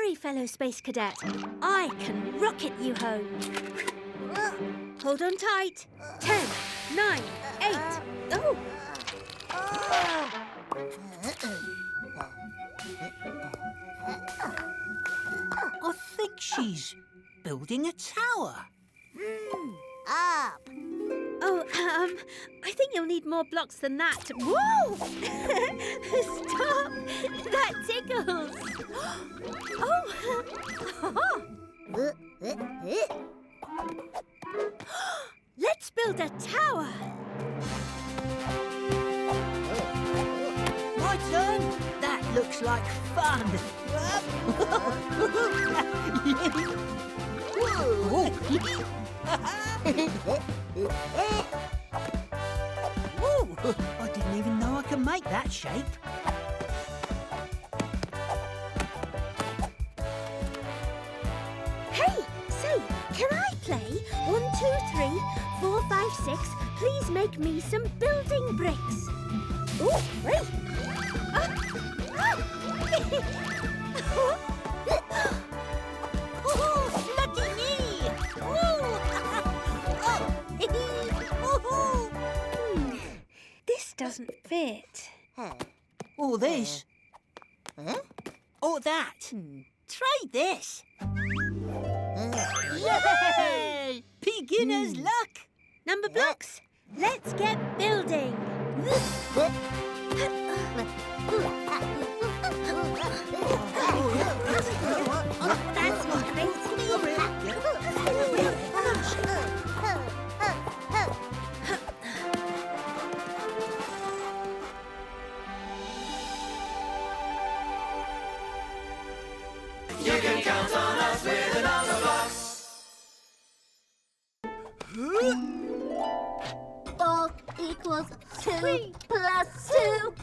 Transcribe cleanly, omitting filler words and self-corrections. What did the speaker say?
worry, fellow Space Cadet. I can rocket you home. Hold on tight. 10, 9, 8. Oh! I think she's building a tower. Up. Oh, I think you'll need more blocks than that. Whoa! Stop! That tickles. Oh! Let's build a tower. My turn? That looks like fun. Whoa! I didn't even know I could make that shape. Hey, say, can I play 1, 2, 3, 4, 5, 6? Please make me some building bricks. Oh, great! Lucky me! This doesn't fit. Or this. Or that. Try this. Yay! Beginner's luck. Numberblocks, let's get building. That's great. You can count on us with the Numberblocks. 4 equals 2 plus 2.